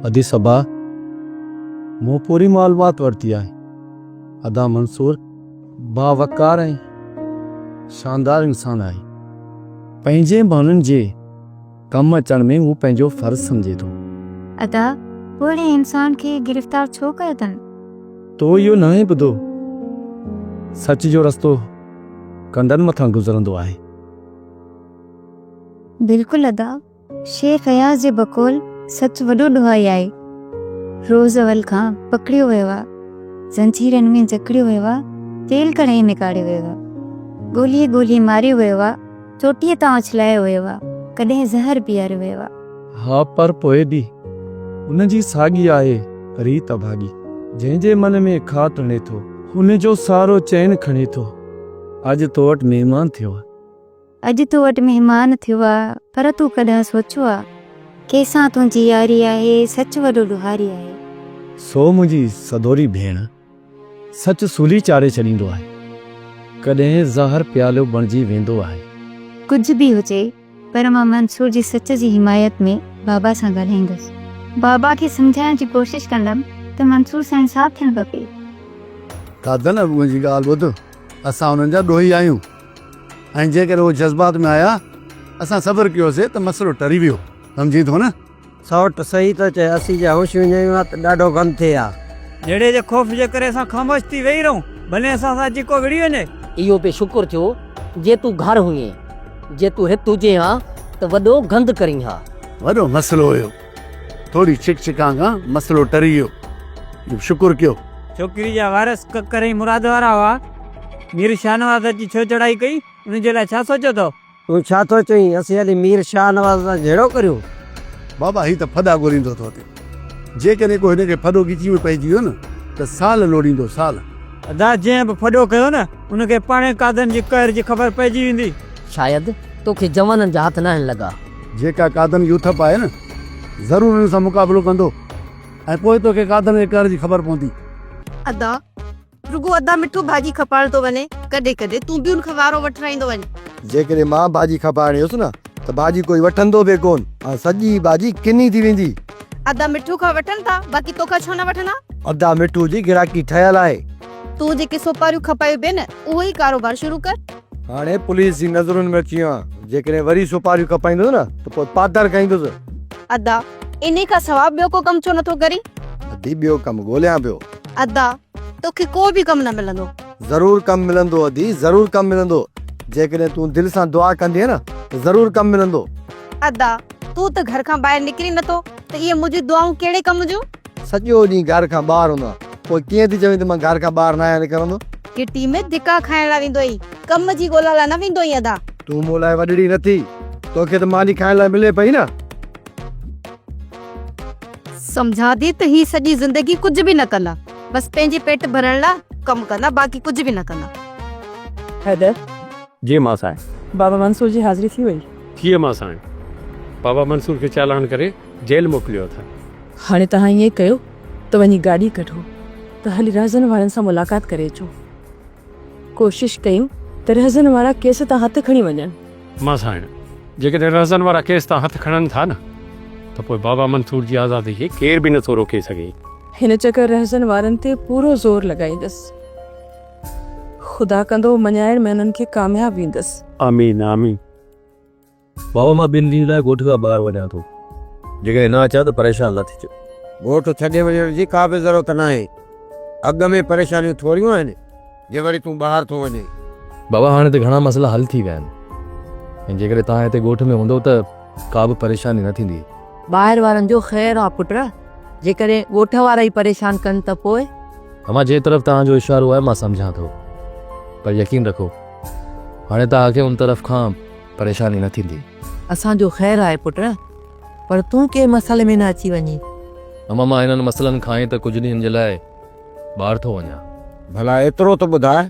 अदी सबा मूं पूरी मालूमात वरिती आहे। अदा मंसूर बावकार ऐं शानदार इंसान आहे। पंहिंजे माण्हुनि जे कमु अचण में हू पंहिंजो फ़र्ज़ु सम्झे थो। अदा ओड़े इंसान खे गिरफ़्तार छो कयो अथनि? तो इहो न आहे ॿुधो, सच जो रस्तो कंडनि मथां गुज़रंदो आहे। बिल्कुलु अदा, शेख फयाज़ जे बकौल सच वॾो ॾुहाई आहे। रोज़ अवल खां पकड़ियो वियो आहे, ज़ंजीरनि में जकड़ियो वियो आहे, तेल कढ़ाई में काढ़ियो वियो आहे, गोलीअ गोलीअ मारियो वियो आहे, चोटीअ तां उछलायो वियो आहे, कॾहिं ज़हर पीआरियो वियो आहे। हा, पर पोइ बि उन जी साॻी आहे रीत भाॻी। जंहिंजे मन में खात हणे थो हुन जो सारो चैन खणे थो। अॼु तो वटि महिमान थियो आहे। अॼु तो वटि महिमान थियो आहे, पर तूं कॾहिं सोचियो आहे कंहिंसां तुंहिंजी यारी आहे? सच वॾो ॾुहारी आहे। सो मुंहिंजी सदोरी भेण सच सूली चाढ़े छॾींदो आहे, कॾहिं ज़हर प्यालो बणिजी वेंदो आहे। कुझु बि हुजे, पर मां मंसूर जी सच जी हिमायत में बाबा सां ॻाल्हाईंदसि। बाबा खे सम्झाइण जी कोशिशि कंदमि त मंसूर सां इंसाफ़ थियणु खपे। दादा न मुंहिंजी ॻाल्हि ॿुध, असां हुननि जा ॾोही आहियूं ऐं जेकर उहे जज़्बात में आया असां सब्र कयोसीं त मसइलो टरी वियो। सम्झी थो न? सौट सही त चए, असीं जा होश विञायूं आहे त ॾाढो गंद थिए हा। जहिड़े जे ख़ौफ़ जे करे असां ख़ामोश थी वेही रहूं, भले असां सां जेको विड़ी वञे। इहो पे शुक्र थियो जे तूं घर हुई, जे तूं हिते हुजे हा त वॾो गंद करी हा। वॾो मसइलो हुयो, थोरी चिकचिका खां मसइलो टरी वियो। शुक्र कयो। छोकिरी जा वारस ककर ऐं मुराद वारा हुआ। मीर शाहनवाज़ अची छो चढ़ाई कई, उनजे लाइ छा सोचियो अथव? तूं छा थो चईं? असीं हली मीर शाह नवाज़ सां जहिड़ो करियो? बाबा ही त फॾा ॻोल्हींदो थो अचे। जेकॾहिं को हिनखे फॾो गिची में पइजी वियो न त साल लोड़ींदो, साल। अदा जंहिं बि फॾो कयो न उनखे पाणे कादनि जी कहर जी ख़बर पइजी वेंदी। शायदि तोखे जवाननि जा हथ न आहिनि लॻा। जेका कादन यूथप आहे न ज़रूरु हुन सां मुक़ाबिलो कंदो ऐं पोइ तोखे कादन जे कहर जी ख़बर पवंदी। अदा रुगो अदा मिठो भाॼी खपाइण थो वञे, कॾहिं कॾहिं तूं बि उनखां वारो वठण ईंदो वञ। जेकॾहिं मां भाॼी खपाइणी हुयसि न त भाॼी कोई वठंदो बि कोन, सॼी भाॼी किनी थी वेंदी। अदा मिठो खां वठनि था, बाक़ी तोखां छो न वठंदा? अदा मिठू जी गिराकी ठहियल आहे। तूं जेके सोपारियूं खपायूं बि न उहो ई कारोबार शुरू कर। हाणे पुलिस जी नज़रुनि में अची वियो आहियां, जेकॾहिं वरी सुपारियूं खपाईंदुसि न त पोइ पादर खाईंदुसि। अदा इन खां सवाइ ॿियो को कमु छो नथो करी? अदी ॿियो कमु ॻोल्हियां पियो। अदा तोखे को बि कमु न मिलंदो। ज़रूरु कमु मिलंदो अदी, ज़रूरु कमु मिलंदो। जेकॾहिं तूं दिलि सां दुआ कंदीअ न त ज़रूरु कमु मिलंदो। अदा तूं त घर खां ॿाहिरि निकिरी नथो त इहे मुंहिंजी दुआऊं कहिड़े कम जूं? सॼो ॾींहुं घर खां ॿाहिरि हूंदो आहे, पोइ कीअं थी चवीं त मां घर खां ॿाहिरि न आहियां निकिरंदो? किटी में धिका खाइण लाइ वेंदो ई, कम जी ॻोल्हा लाइ न वेंदो ई। अदा तूं मूं लाइ वॾड़ी नथी, तोखे त मानी खाइण लाइ मिले पई न। सम्झा थी त ही सॼी ज़िंदगी कुझु बि न कंदा, बसि पंहिंजे पेट भरण लाइ कमु कंदा, बाक़ी कुझु बि न कंदा। हैदर जी मां साईं। बाबा मंसूर जी हाज़िरी थी वई? थी मां साईं। बाबा मंसूर खे चालान करे जेल मोकिलियो था। हाणे तव्हां ईअं कयो त वञी गाॾी कढो त हली रहज़न वारनि सां मुलाक़ात करे अचो। कोशिशि कयूं त रहज़न वारा केस तां हथु खणी वञनि। मां साईं, जेकॾहिं रहज़न वारा केस तां हथु खणनि था न त पोइ बाबा मंसूर जी आज़ादी खे केर बि नथो रोके सघे। हिन चकर रहज़न वारनि ते पूरो ज़ोर लॻाईंदसि। ख़ुदा कंदो मञाइण में उन्हनि खे कामयाब ईंदसि। आमीन आमीन। बाबा मां 2 ॾींहं लाइ ॻोठ खां ॿाहिरि वञा थो, जेकॾहिं न अचां त परेशान न थिजो। ॻोठ छॾे वञण जी का बि ज़रूरत न आहे। अॻ में परेशानियूं थोरियूं आहिनि जे वरी तूं ॿाहिरि थो वञे। बाबा हाणे त घणा मसइला हल थी विया आहिनि ऐं जेकॾहिं तव्हां हिते ॻोठ में हूंदो त का बि परेशानी न थींदी। ॿाहिरि वारनि जो ख़ैरु आहे पुट, जेकॾहिं ॻोठ वारा ई परेशान कनि त पोइ? अमां जे तरफ़ तव्हांजो इशारो आहे मां सम्झां थो, पर यकीन रखो हाणे तव्हांखे उन तरफ़ खां परेशानी न थींदी। असांजो ख़ैरु आहे पुट, पर तूं कंहिं मसइले में न अची वञी। अमां मां हिननि मसइलनि खां ई त कुझु ॾींहंनि जे लाइ ॿाहिरि थो वञा। भला एतिरो त ॿुधाए,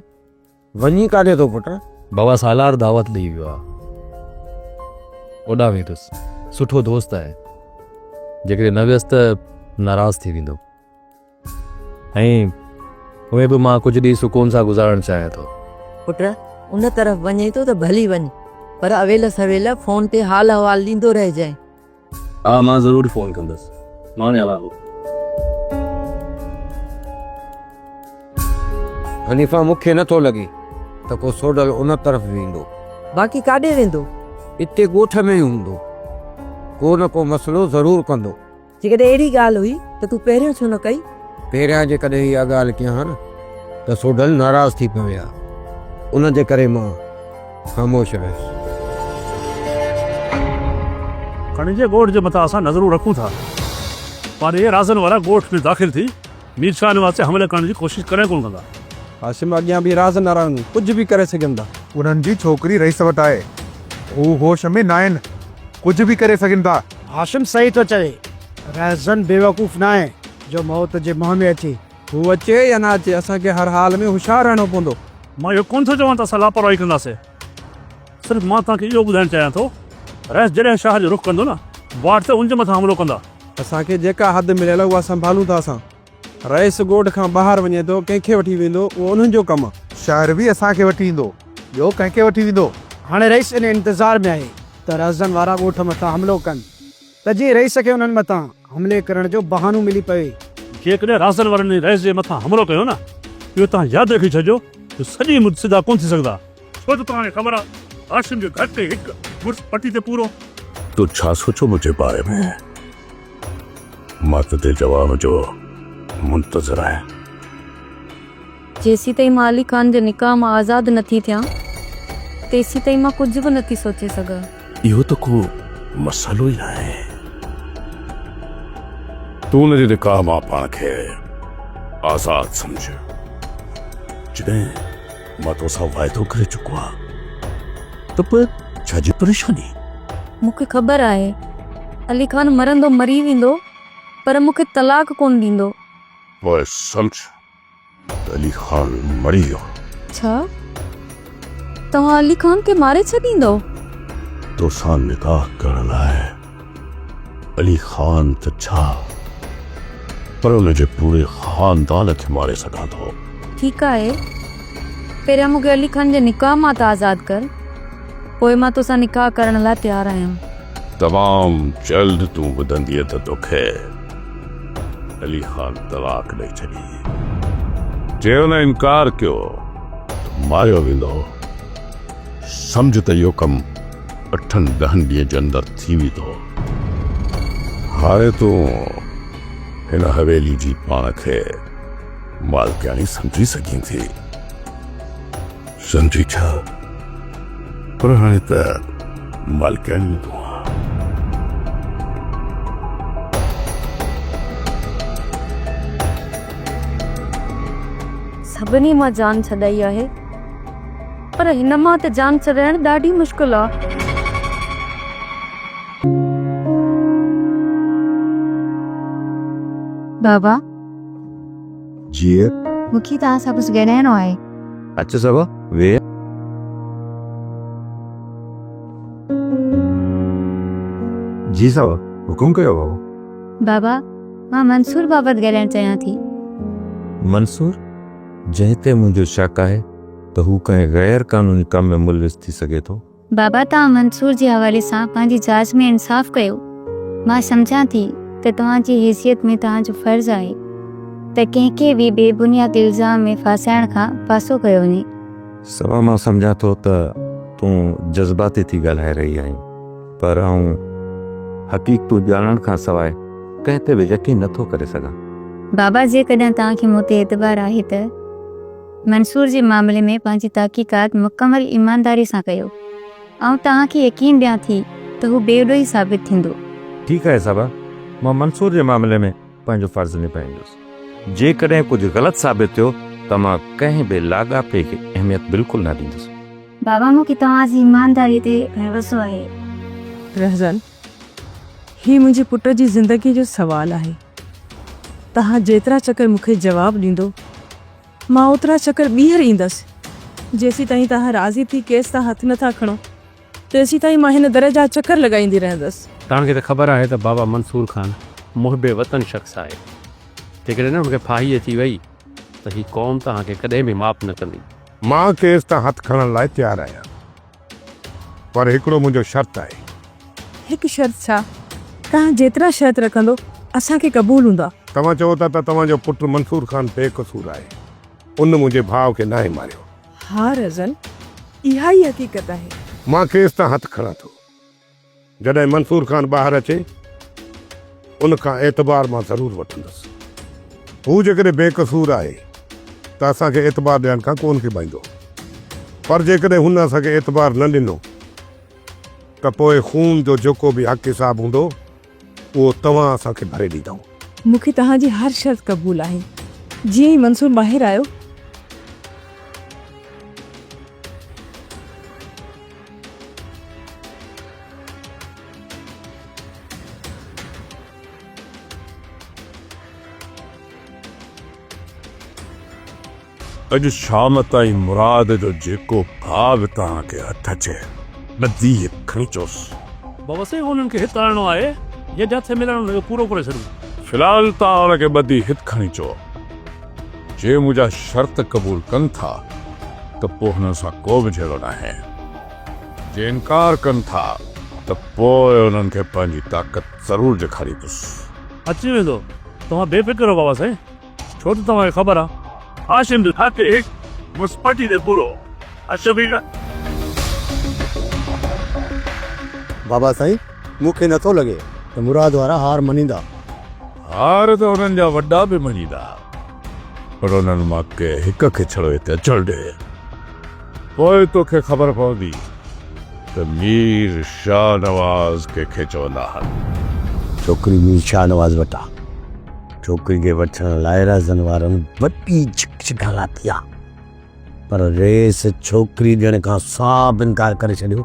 वञी काॾे थो पुट? बाबा सालार दावत ॾेई वियो आहे, ओॾां वेंदुसि। सुठो दोस्त आहे, जेकॾहिं न वियसि त नाराज़ थी वेंदो ऐं उहे बि मां कुझु ॾींहं सुकून सां गुज़ारणु चाहियां थो। पुट उन तरफ़ वञे थो त भली वञ, पर अवेल सवेल फ़ोन ते हाल अहवाल ॾींदो रहिजांइ। हा मां ज़रूरु फ़ोन कंदुसि, माने अलाहो हनीफा मूंखे नथो लॻे त को सोडल उन तरफ़ वेंदो। बाक़ी काॾे वेंदो? इते ॻोठ में ई हूंदो, को न को मसइलो ज़रूरु कंदो। जेकॾहिं अहिड़ी ॻाल्हि हुई त तूं पहिरियों छो न कई? पहिरियां जेकॾहिं इहा ॻाल्हि कयां हा न त सोडल नाराज़ थी पियो आहे, उन जे करे मां ख़ामोश रहियुसि। खणी जे ॻोठ जे मथां असां नज़रूं रखूं था, पर इहे राज़न वारा ॻोठ में दाख़िल थी मीर शाह वास्ते हमले करण जी कोशिशि करे कोन कंदा। हाशिम अॻियां बि राज़ न रहनि, कुझु बि करे सघनि था। उन्हनि जी छोकिरी रईस वटि आहे, हू होश में न आहिनि, कुझु बि करे सघनि था। हाशिम सही तो चवे, राज़न बेवकूफ़ न आहे जो मौत जे मुंहं में अचे। हू अचे या न अचे, असांखे हर हाल में होशियारु रहणो पवंदो। मां इहो कोन थो चवां त असां लापरवाही कंदासीं, सिर्फ़ु मां तव्हांखे इहो ॿुधाइणु चाहियां थो, रईस जॾहिं शाह जो रुख कंदो न, वाट ते उनजे मथां हमलो कंदा। असांखे जेका हद मिलियल उहा संभालूं था असां। रईस ॻोठ खां ॿाहिरि वञे थो, कंहिंखे वठी वेंदो, उहो उन्हनि जो कमु आहे। शाइर बि असांखे वठी ईंदो, ॿियो कंहिंखे वठी वेंदो। हाणे रईस इन इंतज़ार में आहे त राज़न वारा ॻोठ मथां हमलो कनि, त जीअं रईस खे उन्हनि मथां हमले करण जो बहानो मिली पवे। जेकॾहिं राज़न वारनि रईस जे मथां हमलो कयो न, इहो तव्हां यादि रखी छॾियो त सॼी मुल्क सिधा कोन थी सघंदा, छो त तव्हांखे ख़बर आहे हाशिम जो घटि हिकु मुड़ुसु पटी ते पूरो। तूं छा सोचो मुंहिंजे बारे में? मां तुंहिंजे जवाब जो मुंतज़िर आहियां। जेसी ताईं मां अली ख़ान जे निकाह मां आज़ाद नथी थियां, तेसी ताईं मां कुझु बि नथी सोचे सघां। इहो त को मसइलो ई नाहे। तूं हुनजे निकाह मां पाण खे आज़ाद सम्झ। जॾहिं मां तोसां वाइदो करे चुको आहियां त पोइ छाजी परेशानी? मूंखे ख़बर आहे अली ख़ान मरंदो मरी वेंदो, पर मूंखे तलाक कोन ॾींदो। पोइ सम्झ त अली ख़ान मरी वियो। छा तव्हां अली ख़ान खे मारे छॾींदो? तोसां निकाह करण लाइ अली ख़ान त छा, पर हुनजे पूरे ख़ानदान खे मारे सघां थो। ठीकु आहे, पहिरियां मूंखे अली ख़ान जे निकाह मां त आज़ाद कर, पोइ मां तोसां निकाह करण लाइ तयारु आहियां। तमामु जल्द तूं ॿुधंदीअ त तोखे अली ख़ान तलाक ॾेई छॾी। जे हुन इनकार कयो त मारियो वेंदो। सम्झ त इहो कमु 8-10 ॾींहं जे अंदरि थी वेंदो। हाणे तूं हिन हवेली जी पाण खे मालकियानी सम्झी सघीं थी, सम्झी छा? पर हाणे त मालकियानी तूं आहे। सभिनी मां जान छॾाई आहे, पर हिन मां त जान छॾाइण ॾाढी मुश्किल आहे। बाबा जी मूंखे तव्हां सां कुझु ॻाल्हाइणो आहे। अच सभु वे। जी साहब हुकुम कयो। बाबा मां मंसूर बाबति ॻाल्हाइणु चाहियां थी। मंसूर जंहिं ते मुंहिंजो शक आहे त हू कंहिं गैर कानूनी कम में मुलविस थी सघे थो। बाबा तव्हां मंसूर जे हवाले सां पंहिंजी जांच में इंसाफ़ कयो। मां सम्झां थी त तव्हांजी हैसियत में तव्हांजो फ़र्ज़ु आहे त कंहिंखे बि बेबुनियाद इल्ज़ाम में फासाइण खां पासो कयो वञे। सवा मां सम्झां थो त तूं जज़्बाती थी ॻाल्हाए रही आहीं, पर आऊं हक़ीक़तूं ॼाणण खां सवाइ कंहिं ते बि यकीन नथो करे सघां। बाबा जेकॾहिं तव्हांखे मूं ते एतबार आहे त मंसूर जे मामले में पंहिंजी तहक़ीक़ात मुकमल ईमानदारी सां कयो। ऐं तव्हांखे यकीन ॾियां थी त हू बेॾोही साबित थींदो। ठीकु आहे साबा, मां मंसूर जे मामले में पंहिंजो फ़र्ज़ु निभाईंदुसि। जेकॾहिं कुझु ग़लति साबित थियो त मां कंहिं बि लाॻापे खे अहमियत बिल्कुलु न ॾींदुसि। बाबा मूंखे तव्हांजी ईमानदारी ते भरोसो आहे। रहज़न, ही मुंहिंजे पुट जी ज़िंदगी जो सवाल आहे। तव्हां जेतिरा चकर मूंखे जवाबु ॾींदो, मां ओतिरा चकर ॿीहर ईंदसि। जेसी ताईं तव्हां राज़ी थी केस तां हथु नथा खणो, तेसी ताईं मां हिन दर जा चकर लॻाईंदी रहंदसि। तव्हांखे त ख़बर आहे त बाबा मंसूर ख़ान मुहिबे वतन शख़्स आहे। जेकॾहिं न हुनखे फाही अची वई त ही क़ौम तव्हांखे कॾहिं बि माफ़ न कंदी। मां केस तां हथु खणण लाइ तयारु आहियां, पर हिकिड़ो मुंहिंजो शर्त आहे। हिकु शर्त छा? तव्हां जेतिरा शर्त रखंदो असांखे क़बूल हूंदा। तव्हां चओ था त तव्हांजो पुटु मंसूर ख़ान बेकसूर आहे, उन मुंहिंजे भाउ खे नाहे मारियो। हा रज़न, इहा ई हक़ीक़त आहे। मां केस तां हथु खणां थो। जॾहिं मंसूर ख़ान ॿाहिरि अचे उन खां एतबार मां ज़रूरु वठंदुसि। हू जेकॾहिं बेकसूर आहे त असांखे एतबार ॾियण खां कोन ख़िबाईंदो, पर जेकॾहिं हुन असांखे एतबार न ॾिनो त पोइ खून जो जेको बि हक़ हिसाब हूंदो उहो तव्हां असांखे भरे ॾींदव। मूंखे तव्हांजी हर शर्त क़बूल आहे। जीअं ई मंसूर ॿाहिरि आयो अॼु शाम ताईं मुराद जो जेको भाग तव्हांखे हथ अचे ॿधी खणी चोसि। बाबा साईं उन्हनि खे हिते आणणो आहे, ये जाथे मिलण पूरो करे छॾियो। फिलहाल तव्हां हुनखे ॿधी हित खणी चओ। जे मुंहिंजा शर्त क़बूल कनि था त पोइ हुन सां को बि झेड़ो न आहे। जे इनकार कनि था त पोइ उन्हनि खे पंहिंजी ताक़त ज़रूरु ॾेखारींदुसि। अची वेंदो, तव्हां बेफ़िक्र हो बाबा साईं, छो त तव्हांखे ख़बर आहे आशिम जो हक़ हिकु मुस्पटी दे पूरो अशबीर। बाबा साईं, मूंखे नथो लॻे त मुराद वारा हार मञींदा। हार त हुननि जा वॾा बि मञींदा, पर उन्हनि मां के हिक खे छड़ो हिते अचण ॾे, पोइ तोखे ख़बर पवंदी त मीर शाहनवाज़ कंहिंखे चवंदा आहिनि। छोकिरी मीर शाहनवाज़ वटां छोकिरी खे वठण लाइ राज़न वारनि वॾी झिकझिकाला थी आहे, पर रेस छोकिरी ॾियण खां साफ़ इनकार करे छॾियो।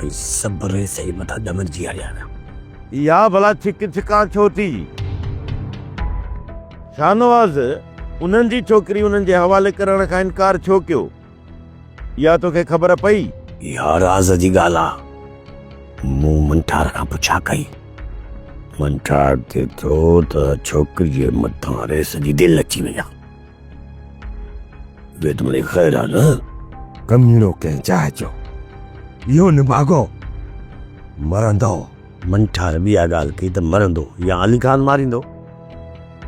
भई सभु रेस ई मथां ॾमरजी हलिया विया। इहा भला छिक छिका छो थी? शाहनवाज़ उन्हनि जी छोकिरी उन्हनि जे हवाले करण खां इनकार छो कयो? इहा तोखे ख़बर पई? इहा राज़ जी ॻाल्हि आहे। मूं मंठार खां पुछा कई। मंठार थिए थो त छोकिरी जे मथां रेस जी दिलि अची वई आहे। वे त मुंहिंजी ख़ैर आहे न। कमीनो कंहिं चाहे जो इहो निभागो मरंदो। मंठार बि इहा ॻाल्हि कई त मरंदो या अली ख़ान मारींदो।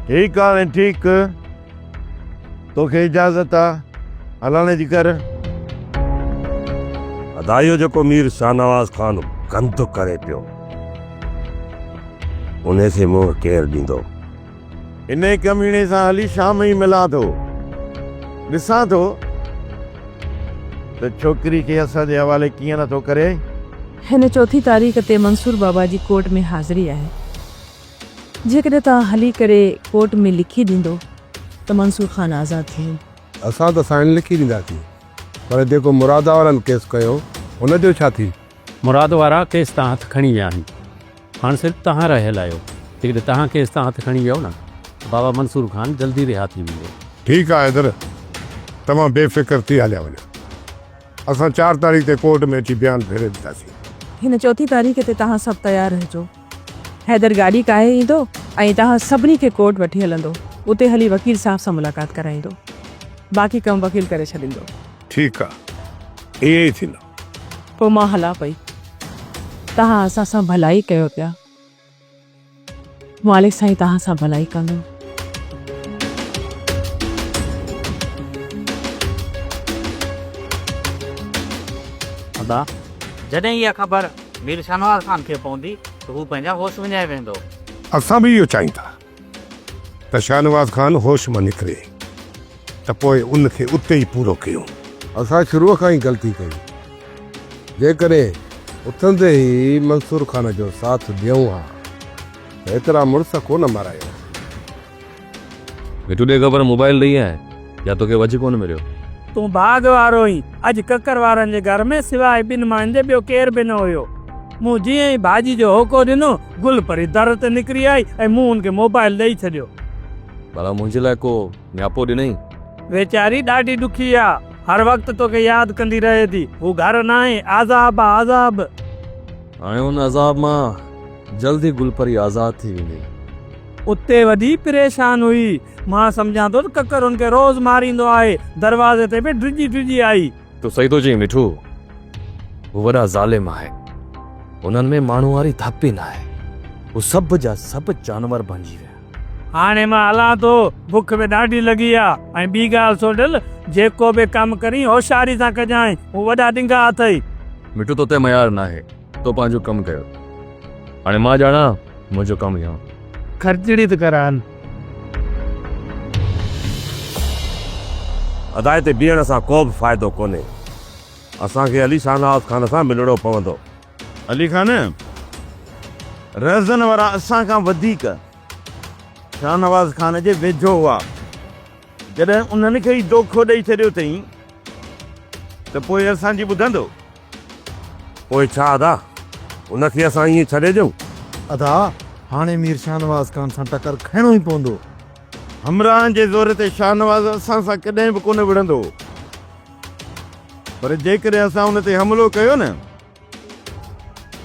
ठीकु आहे ठीकु, तोखे इजाज़त आहे हलण जी कर। अदायो जेको मीर शाहनवाज़ ख़ान गंद करे पियो उन खे मुंहुं केरु ॾींदो? इन कमीने सां हली शाम ई मिलां थो, ॾिसां थो त छोकिरी खे असांजे हवाले कीअं नथो करे। हिन 4 तारीख़ ते मंसूर बाबा जी कोर्ट में हाज़िरी आहे। जेकॾहिं तव्हां हली करे कोर्ट में लिखी ॾींदो त मंसूर ख़ान आज़ादु थिए। असां त साइन लिखी ॾींदासीं, पर जेको मुराद वारनि केस कयो हुनजो छा थी? मुराद वारा केस तां हथु खणी विया आहिनि, हाणे सिर्फ़ु तव्हां रहियल आहियो। जेकॾहिं तव्हां केस तां हथु खणी वियो न, बाबा मंसूर ख़ान जल्दी रिहा थी वेंदो। ठीकु आहे हैदर, तव्हां बेफ़िक्र थी हलिया वञो। असां 4 तारीख़ ते कोर्ट में अची बयानु फेरे ॾींदासीं। हिन 4 तारीख़ ते तव्हां सभु तयारु रहिजो। हैदर गाॾी काहे ईंदो ऐं तव्हां सभिनी खे कोर्ट वठी हलंदो। उते हली वकील साहब सां मुलाक़ात कराईंदो, बाक़ी कमु वकील करे छॾींदो। ठीकु आहे, ईअं ई थींदो। पोइ मां हलां पई। तव्हां असां सां भलाई कयो पिया, मालिक साईं तव्हां सां भलाई कंदो। अदा जॾहिं इहा ख़बर मीर शाहनवाज़ ख़ान खे पवंदी त हू पंहिंजा होश विञाए वेंदो। असां बि इहो चाहियूं था त शाहनवाज़ ख़ान होश मां निकिरे, त पोइ उनखे उते ई पूरो कयूं। असां शुरूअ खां ई ग़लती कई। जेकॾहिं उथंदे ई मंसूर ख़ान जो साथ ॾियूं हा त एतिरा मुड़ुस कोन मारायो। मिठू ॾे ख़बर मोबाइल ॾेई आहे या तोखे वज कोन मिलियो? तूं भाग वारो ई। अॼु ककर वारनि जे घर में सवाइ 2 माण्हुनि जे ॿियो केर बि न हुयो। मूं जीअं ई भाॼी जो होको ॾिनो, गुल परी दर ते निकिरी आई ऐं मूं हुनखे मोबाइल ॾेई छॾियो। भला मुंहिंजे लाइ को न्यापो ॾिनई? वेचारी ॾाढी ॾुखी आहे, हर वक़्तु तोखे यादि कंदी रहे थी। हू घर न आहे, आज़ाब आहे आज़ाब। हाणे हुन अज़ाब मां जल्दी गुलपरी आज़ाद थी वेंदी। उते वॾी परेशान हुई। मां सम्झां थो त ककर हुनखे रोज़ मारींदो आहे। दरवाज़े ते बि ड्रिजी आई। तूं सही थो चई मिठू, हू वॾा ज़ालिम आहे। उन्हनि में माण्हू वारी धप ई न आहे। वो सब जा सब जानवर बणिजी विया। हाणे मां हलां थो, बुख में ॾाढी लॻी आहे। ऐं ॿी ॻाल्हि सोडल, जेको बि कमु करी होशियारी सां कजांइ, हू वॾा ॾिंगा अथई। मिठू तो ते मयार न आहे, तो पंहिंजो कमु कयो। हाणे मां ॼाणा मुंहिंजो कमु इहो खर्चड़ी त करान। अदाए ते बीहण सां को बि फ़ाइदो कोन्हे। असांखे अली शाहनवाज़ खान सां मिलणो पवंदो। अली खान, रहज़न वारा असां खां वधीक शाहनवाज़ खान जे वेझो हुआ। जॾहिं उन्हनि खे ई धोखो ॾेई छॾियो अथई त पोइ असांजी ॿुधंदो? पोइ छा अदा, उनखे असां ईअं छॾे ॾियूं? अदा हाणे मीर शाहनवाज़ खान सां टकर खाइणो ई पवंदो। हमराहनि जे ज़ोर ते शाहनवाज़ असां सां कॾहिं बि कोन विढ़ंदो। पर जेकॾहिं असां उन ते हमिलो कयो न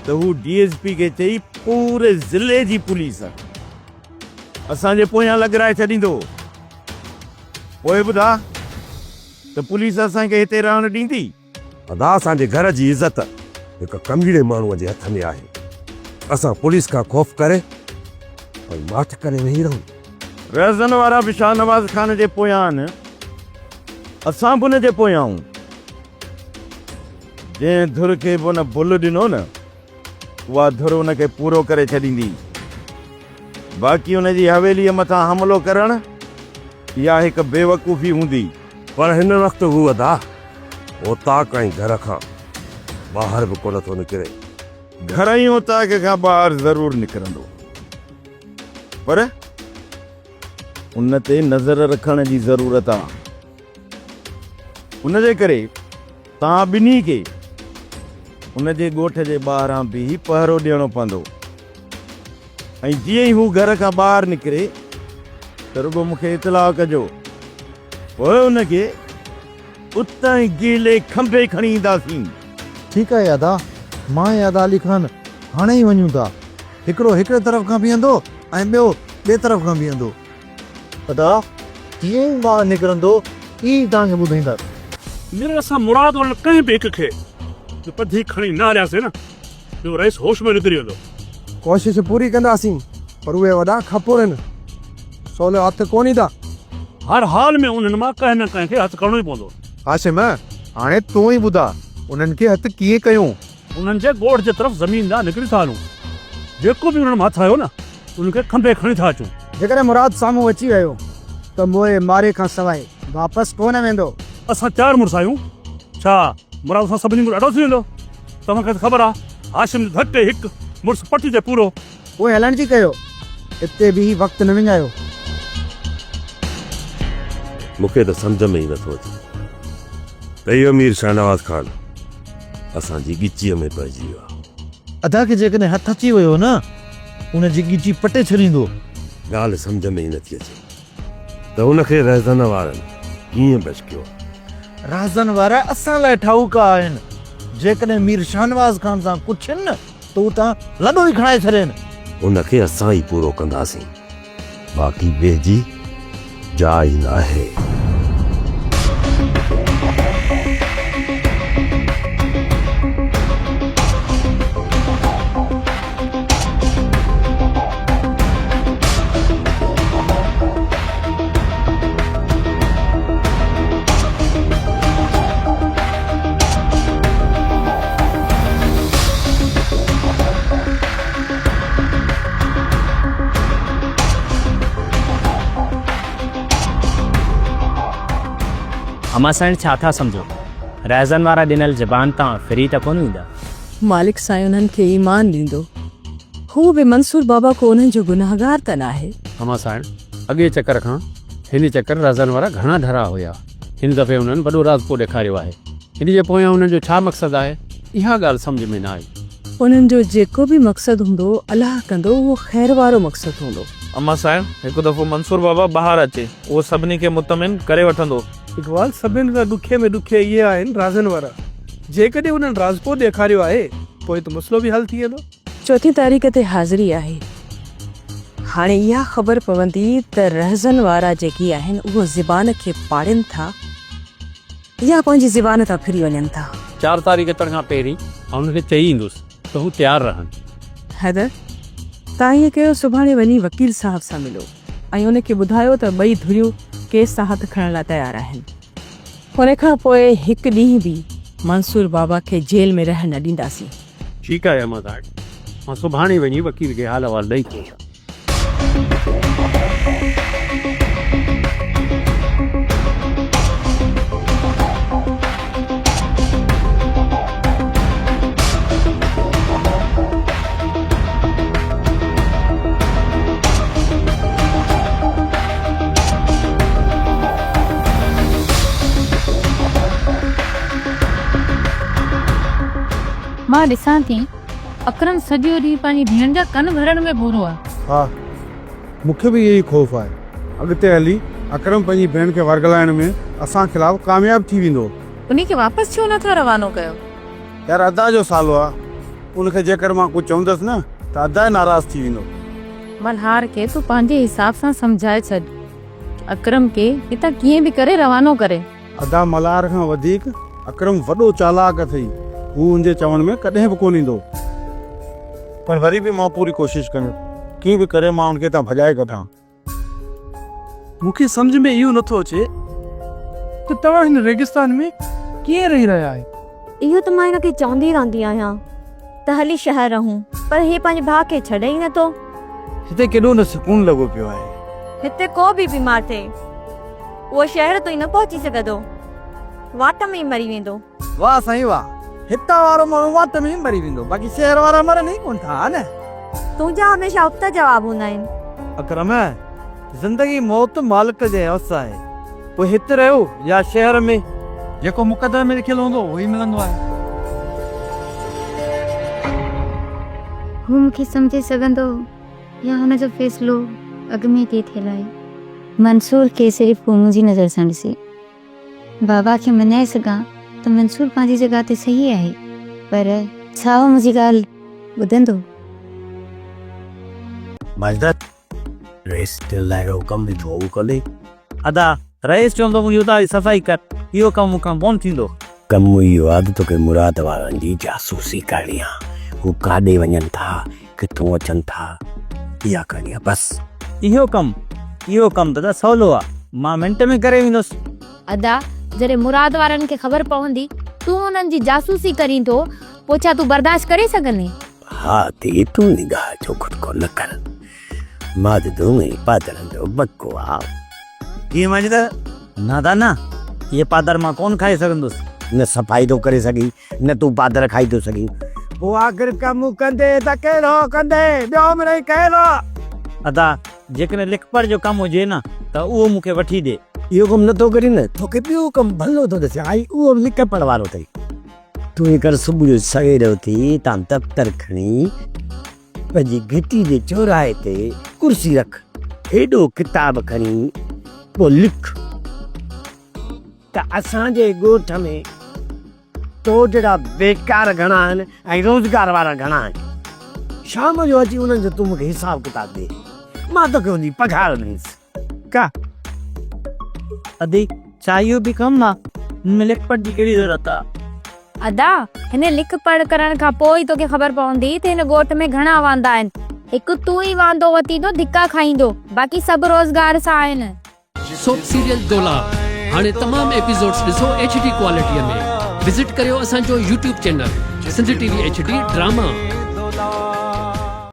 त हू DSP खे चई पूरे ज़िले जी पुलिस असांजे पोयां लॻराए छॾींदो। पोइ ॿुधा त पुलिस असांखे हिते रहणु ॾींदी? अदा असांजे घर जी इज़त हिकु कमीणे माण्हूअ जे हथ में आहे। असां पुलिस खां ख़ौफ़ करे ऐं माठ करे वेही रहूं। रहज़न वारा बि शाहनवाज़ खान जे पोयां आहिनि, असां बि उन जे पोयां आहियूं। जंहिं धुर खे बि उन भुल ॾिनो न, उहा धुर उनखे पूरो करे छॾींदी। बाक़ी उनजी हवेलीअ मथां हमिलो करणु इहा हिकु बेवकूफ़ी हूंदी। पर हिन वक़्तु हू अदा ओताक ऐं घर खां ॿाहिरि बि कोन थो निकिरे। घर ई ओताक खां ॿाहिरि ज़रूरु निकिरंदो, पर उन ते नज़र रखण जी ज़रूरत आहे। उन जे करे तव्हां ॿिन्ही खे उन जे ॻोठ जे ॿाहिरां बि पहरो ॾियणो पवंदो। ऐं जीअं ई हू घर खां ॿाहिरि निकिरे त रुॻो मूंखे इतलाउ कजो। पोइ उनखे उतां ई गीले खंभे खणी ईंदासीं। ठीकु आहे अदा, मां ऐं अदा अली खान हाणे ई वञूं था। हिकिड़ो हिकिड़े तरफ़ खां बीहंदो ऐं ॿियो ॿिए तरफ़ खां बीहंदो। अदा जीअं ई ॿाहिरि निकिरंदो ई तव्हांखे ॿुधाईंदा। मेरे असां मुराद वण कंहिं बि हिक खे पधी खणी न हलियासीं न, ॿियो रईस होश में निकिरी वेंदो। कोशिशि पूरी कंदासीं, पर उहे वॾा खपोर आहिनि, सवलो हथु कोन ईंदा। हर हाल में उन्हनि मां कंहिं न कंहिं खे हथु करणो ई पवंदो। हाशिम, हाणे तूं ई ॿुधा उन्हनि खे हथु कीअं कयूं? उन्हनि जे ॻोठ जे तरफ़ ज़मीन ॾांहुं निकिरी था हलूं। जेको बि उन्हनि मां हथु आयो न, उनखे खंभे खणी था अचूं। जेकॾहिं मुराद साम्हूं अची वियो त मोए मारे खां सवाइ वापसि कोन वेंदो। असां 4 मुड़ुस आहियूं, छा मुराद सां सभिनी खां ॾाढो थी वेंदो? तव्हांखे त ख़बर आहे, हाशिम घटि हिकु मुड़ुस पटी ते पूरो। उहे हलण जी कयो, हिते बि वक़्तु न विञायो। मूंखे त सम्झ में ई नथो अचे त इहो मीर शाहनवाज़ खान असांजी ॻिचीअ में पइजी वियो आहे। अदा खे जेकॾहिं हथु अची वियो न, उन जी ॻिची पटे छॾींदो। ॻाल्हि सम्झ में ई नथी अचे त उनखे रहज़न वारनि कीअं बच कयो। राज़न वारा असां लाइ ठाहूका आहिनि। जेकॾहिं मीर शाहनवाज़ खान सां कुझु न त हू तां लॾो ई खणाए छॾनि। उनखे असां ई पूरो कंदासीं, बाक़ी ॿिए जी जाइ न आहे। अमा साईं छा था सम्झो? रहज़न वारा ॾिनल ज़बान तां फिरी त कोन ईंदा। मालिक साईं उन्हनि खे ईमान ॾींदो। हू बि मंसूर बाबा को उन्हनि जो गुनाहगार त न आहे। अमा साइण, अॻे चकर खां हिन चकर रहज़न वारा घणा डरा हुया। हिन दफ़े उन्हनि वॾो राज़ पोइ ॾेखारियो आहे। हिन जे पोयां उन्हनि जो छा मक़सदु आहे, इहा ॻाल्हि सम्झ में न आई। उन्हनि जो जेको बि मक़सदु हूंदो अलाह कंदो, उहो ख़ैर वारो मक़सदु हूंदो। अमा साहिब, हिकु दफ़ो मंसूर बाबा ॿाहिरि अचे, उहो सभिनी खे मुतमिन करे वठंदो। इक़बाल, सभिनि खां ॾुखे में ॾुखे इहे आहिनि राज़न वारा। जेकॾहिं उन्हनि राज़पो ॾेखारियो आहे, पोइ त मसइलो बि हल थी वेंदो। 4 तारीख़ ते हाज़िरी आहे। हाणे इहा ख़बर पवंदी त रहज़न वारा जेकी आहिनि उहो ज़बान खे पाड़नि था या पंहिंजी ज़बान तां फिरी वञनि था। 4 तारीख़ अचण खां पहिरीं हुनखे चई ईंदुसि त हू तयारु रहनि। हैदर, तव्हां ईअं कयो, सुभाणे वञी वकील साहब सां मिलो ऐं उनखे ॿुधायो त ॿई धुरियूं केस सां हथु खणण लाइ तयारु आहिनि। उन खां पोइ हिकु ॾींहुं बि मंसूर बाबा खे जेल में रहण न ॾींदासीं। ठीकु आहे अहमद, मां सुभाणे वञी वकील खे हाल अहिवाल ॾेई थो अचां। मां ॾिसां थी अकरम सॼो ॾींहुं पंहिंजी भेण जा कन भरण में पूरो आहे। हा, मूंखे बि यही ख़ौफ़ आहे। अॻिते हली अकरम पंहिंजी भेण खे वरगलाइण में असां ख़िलाफ़ कामयाब थी वेंदो। उनखे वापसि छो नथा रवानो कयो? यार अदा जो सालो आहे, उनखे जेकर मां कुझु चवंदसि न त अदा नाराज़ थी वेंदो। मल्हार खे तूं पंहिंजे हिसाब सां सम्झाए छॾ, अकरम खे हितां कीअं बि करे रवानो करे। अदा मल्हार खां वधीक अकरम वॾो चालाक अथई, हू उनजे चवण में कॾहिं बि कोन ईंदो। पर वरी बि मां पूरी कोशिशि कंदुसि, कीअं बि करे मां उनखे हितां भॼाए कढां। मूंखे सम्झ में इहो नथो अचे त तव्हां हिन रेगिस्तान में कीअं रही रहिया आहियो। इहो त मां हिनखे चवंदी रहंदी आहियां त हली शहर रहूं, पर हे पंहिंजे भाउ खे छॾे ई नथो। हिते केॾो न सुकून लॻो पियो आहे। हिते को बि बीमार थिए उहो शहर ताईं न पहुची सघंदो, वाट में ई मरी वेंदो। वाह साईं वाह, हितां वारो माण्हू वाट में ई मरी वेंदो, बाक़ी शहर वारा मरनि ई कोन था न। तुंहिंजा हमेशह उबता जवाब हूंदा आहिनि। अकरम, ज़िंदगी मौत मालिक जे हवस आहे। पोइ हिते रहियो या शहर में, जेको मुक़दर में लिखियलु हूंदो उहो ई मिलंदो आहे। हू मूंखे सम्झी सघंदो या हुनजो फ़ैसिलो अॻु में के थियल आहे। मंसूर खे सिर्फ़ु हू मुंहिंजी नज़र सां ॾिसे। बाबा खे मनाए सघां त मंसूर पंहिंजी जॻह ते सही आहे, पर छा उहो मुंहिंजी ॻाल्हि ॿुधंदो? माजदत रेस लाइ हुकम ॾिठो हू कले। अदा रईस चवंदो मुंहिंजो त सफ़ाई कर, इहो कमु मूंखां कोन थींदो। कमु इहो आहे त तोखे मुराद वारनि जी जासूसी करणी आहे। हू काॾे वञनि था, किथां अचनि था, इहा करणी आहे बसि। इहो कमु त सवलो आहे, मां मिंट में करे वेंदुसि। अदा जॾहिं मुराद वारनि खे ख़बर पवंदी तूं उन्हनि जी जासूसी करीं थो, पोइ छा तूं बर्दाश्त करे सघंदी? हा ते तूं निगाह जो खुद को न कर। मां त दोवें पादरनि जो बको आहे। कीअं माजिद नादाना, ये पादर मां कोन खाई सघंदुसि। न सफ़ाई थो करे सघी, न तूं पादर खाई थो सघी। पोइ आख़िर कमु कंदे त कहिड़ो कंदे, ॿियो मिड़ई कहिड़ो। अदा जेकॾहिं लिख पढ़ जो कमु हुजे न त उहो मूंखे वठी ॾे। इहो कमु नथो करी न, तोखे ॿियो कमु भलो थो ॾिसे, आई उहो लिख पढ़ वारो अथई। तूं हीअं कर, सुबुह जो सवेर उथी तां दफ़्तर खणी पंहिंजी घिटी जे चौराहे ते कुर्सी रख, हेॾो किताब खणी पोइ लिख त असांजे ॻोठ में तो जहिड़ा बेकार घणा आहिनि ऐं रोज़गार वारा घणा आहिनि। शाम जो अची उन्हनि जो तूं मूंखे हिसाब किताब ॾे, मां तोखे उनजी पघार ॾींदुसि। का अदी छा इहो बि कमु आहे? हिन में लिख पढ़ जी कहिड़ी ज़रूरत आहे? अदा हिन लिख पढ़ करण खां पोइ ई तोखे ख़बर पवंदी त हिन ॻोठ में घणा वांदा आहिनि। हिकु तूं ई वांदो वतींदो, धिका खाईंदो, बाक़ी सभु रोज़गार सां आहिनि। सोप सीरियल डोला हाणे तमामु एपिसोड्स ॾिसो HD क्वालिटीअ में। विज़िट करियो असांजो YouTube channel Sindhi TV HD drama.